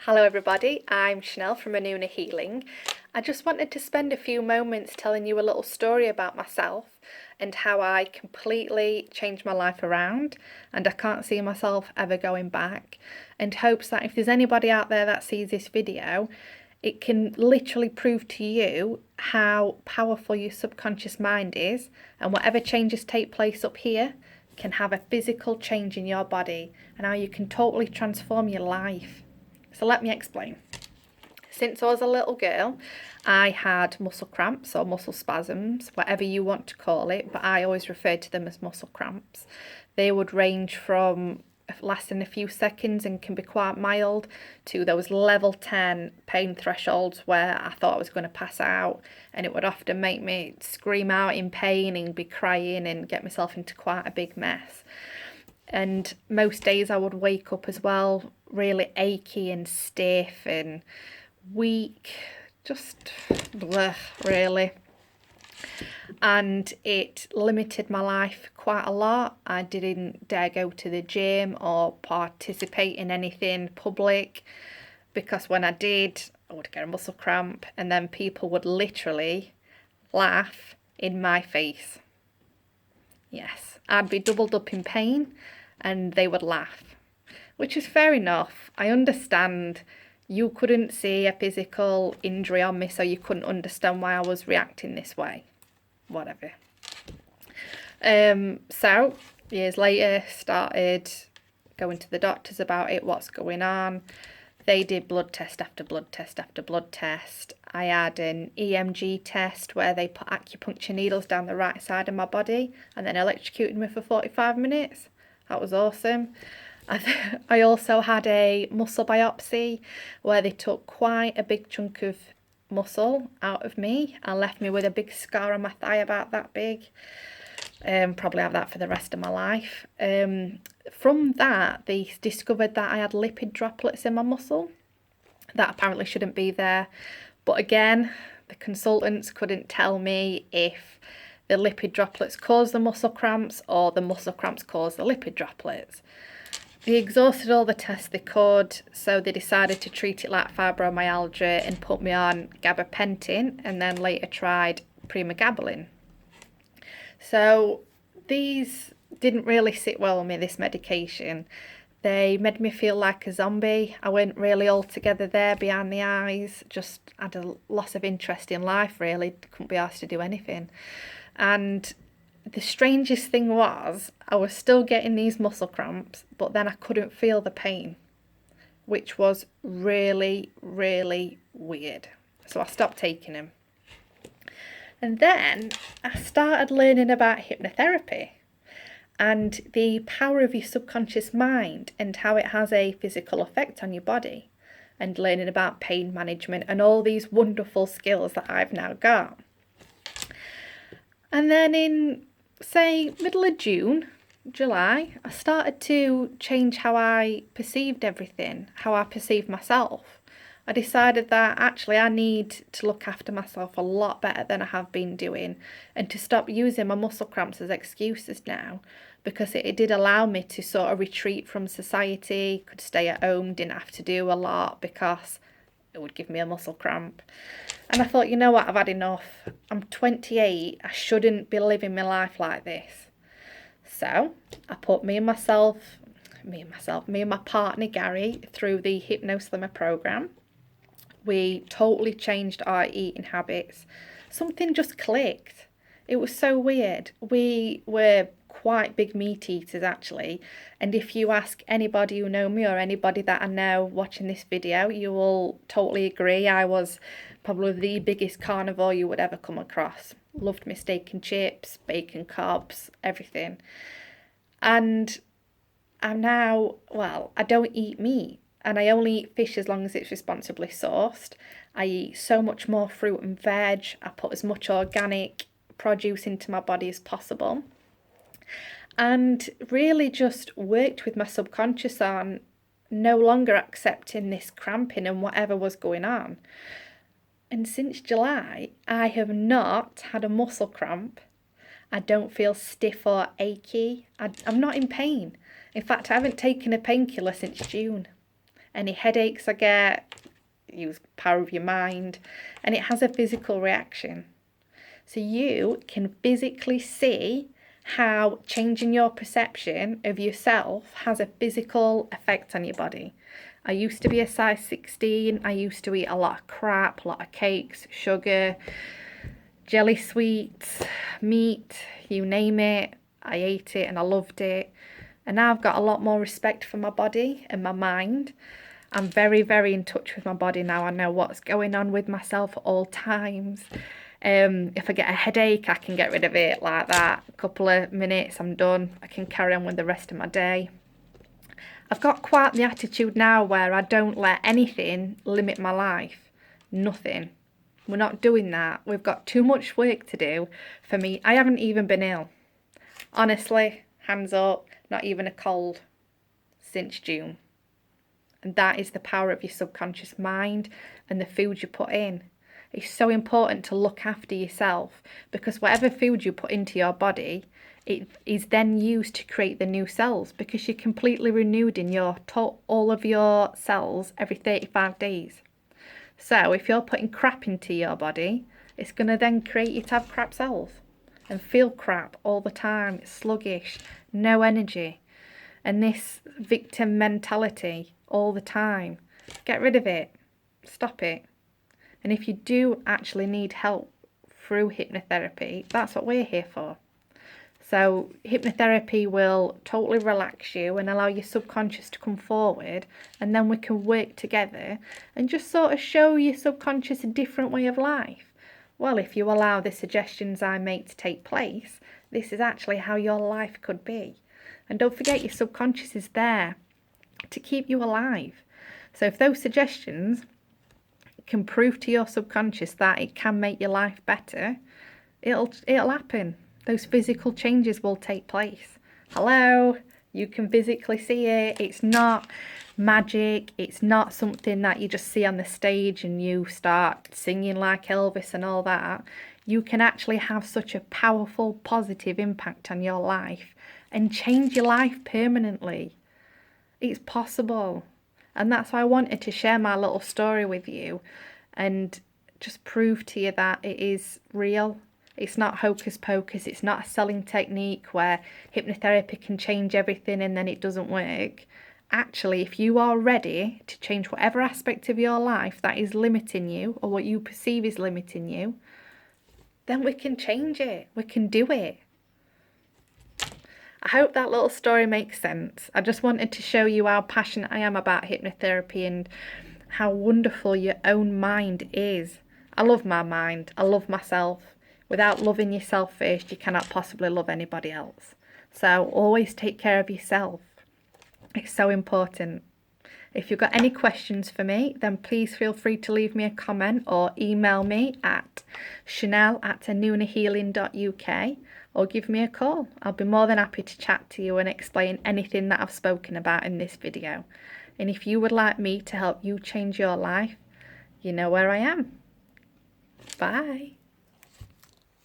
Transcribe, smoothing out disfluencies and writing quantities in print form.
Hello everybody, I'm Chanel from Anunna Healing. I just wanted to spend a few moments telling you a little story about myself and how I completely changed my life around, and I can't see myself ever going back, and hopes that if there's anybody out there that sees this video, it can literally prove to you how powerful your subconscious mind is, and whatever changes take place up here can have a physical change in your body, and how you can totally transform your life. So let me explain. Since I was a little girl, I had muscle cramps or muscle spasms, whatever you want to call it, but I always referred to them as muscle cramps. They would range from lasting a few seconds and can be quite mild to those level 10 pain thresholds where I thought I was going to pass out, and it would often make me scream out in pain and be crying and get myself into quite a big mess. And most days I would wake up as well really achy and stiff and weak, just bleh, really. And it limited my life quite a lot. I didn't dare go to the gym or participate in anything public, because when I did, I would get a muscle cramp and then people would literally laugh in my face. Yes, I'd be doubled up in pain and they would laugh, which is fair enough. I understand you couldn't see a physical injury on me, so you couldn't understand why I was reacting this way. Whatever. So years later, started going to the doctors about it, what's going on. They did blood test after blood test after blood test. I had an EMG test where they put acupuncture needles down the right side of my body and then electrocuted me for 45 minutes. That was awesome. I also had a muscle biopsy where they took quite a big chunk of muscle out of me and left me with a big scar on my thigh about that big. Probably have that for the rest of my life. From that, they discovered that I had lipid droplets in my muscle that apparently shouldn't be there. But again, the consultants couldn't tell me if the lipid droplets caused the muscle cramps or the muscle cramps caused the lipid droplets. They exhausted all the tests they could, so they decided to treat it like fibromyalgia and put me on gabapentin, and then later tried pregabalin. So these didn't really sit well with me, this medication. They made me feel like a zombie. I went really all together there behind the eyes, just had a loss of interest in life really, couldn't be asked to do anything. And the strangest thing was, I was still getting these muscle cramps, but then I couldn't feel the pain, which was really, really weird. So I stopped taking them. And then I started learning about hypnotherapy and the power of your subconscious mind and how it has a physical effect on your body, and learning about pain management and all these wonderful skills that I've now got. And then in, say, middle of June, July, I started to change how I perceived everything, how I perceived myself. I decided that actually I need to look after myself a lot better than I have been doing, and to stop using my muscle cramps as excuses now, because it did allow me to sort of retreat from society, could stay at home, didn't have to do a lot because it would give me a muscle cramp. And I thought, you know what, I've had enough. I'm 28, I shouldn't be living my life like this. So I put me and my partner Gary through the Hypnoslimmer program. We totally changed our eating habits. Something just clicked. It was so weird. We were quite big meat eaters actually, and if you ask anybody who know me or anybody that I know watching this video, you will totally agree I was probably the biggest carnivore you would ever come across. Loved my steak and chips, bacon cobs, everything. And I'm now, well, I don't eat meat, and I only eat fish as long as it's responsibly sourced. I eat so much more fruit and veg. I put as much organic produce into my body as possible, and really just worked with my subconscious on no longer accepting this cramping and whatever was going on. And since July, I have not had a muscle cramp. I don't feel stiff or achy. I'm not in pain. In fact, I haven't taken a painkiller since June. any headaches I get, use power of your mind, and it has a physical reaction. So you can physically see how changing your perception of yourself has a physical effect on your body. I used to be a size 16. I used to eat a lot of crap, a lot of cakes, sugar, jelly sweets, meat, you name it. I ate it and I loved it. And now I've got a lot more respect for my body and my mind. I'm very, very in touch with my body now. I know what's going on with myself at all times. If I get a headache, I can get rid of it like that. A couple of minutes, I'm done. I can carry on with the rest of my day. I've got quite the attitude now where I don't let anything limit my life. Nothing. We're not doing that. We've got too much work to do. For me, I haven't even been ill. Honestly, hands up, not even a cold since June. And that is the power of your subconscious mind and the food you put in. It's so important to look after yourself, because whatever food you put into your body, it is then used to create the new cells, because you're completely renewed in all of your cells every 35 days. So if you're putting crap into your body, it's going to then create you to have crap cells and feel crap all the time, sluggish, no energy, and this victim mentality all the time. Get rid of it. Stop it. And if you do actually need help through hypnotherapy, that's what we're here for. So hypnotherapy will totally relax you and allow your subconscious to come forward, and then we can work together and just sort of show your subconscious a different way of life. Well, if you allow the suggestions I make to take place, this is actually how your life could be. And don't forget, your subconscious is there to keep you alive. So if those suggestions can prove to your subconscious that it can make your life better, it'll happen. Those physical changes will take place. Hello, you can physically see it. It's not magic. It's not something that you just see on the stage and you start singing like Elvis and all that. You can actually have such a powerful, positive impact on your life and change your life permanently. It's possible. And that's why I wanted to share my little story with you and just prove to you that it is real. It's not hocus pocus. It's not a selling technique where hypnotherapy can change everything and then it doesn't work. Actually, if you are ready to change whatever aspect of your life that is limiting you or what you perceive is limiting you, then we can change it. We can do it. I hope that little story makes sense. I just wanted to show you how passionate I am about hypnotherapy and how wonderful your own mind is. I love my mind. I love myself. Without loving yourself first, you cannot possibly love anybody else. So always take care of yourself. It's so important. If you've got any questions for me, then please feel free to leave me a comment or email me at chanel@anunnahealing.uk or give me a call. I'll be more than happy to chat to you and explain anything that I've spoken about in this video. And if you would like me to help you change your life, you know where I am. Bye.